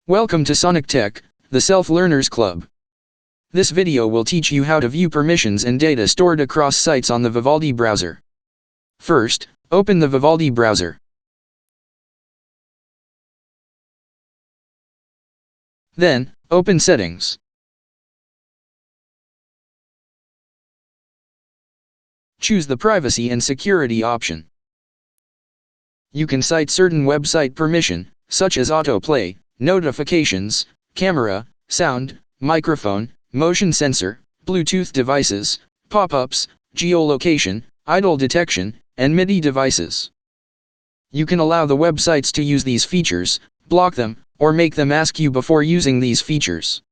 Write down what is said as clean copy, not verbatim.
Welcome to Sonic Tech, the Self-Learners Club. This video will teach you how to view permissions and data stored across sites on the Vivaldi browser. First, open the Vivaldi browser. Then, open Settings. Choose the Privacy and Security option. You can cite certain website permission, such as autoplay, notifications, camera, sound, microphone, motion sensor, Bluetooth devices, pop-ups, geolocation, idle detection, and MIDI devices. You can allow the websites to use these features, block them, or make them ask you before using these features.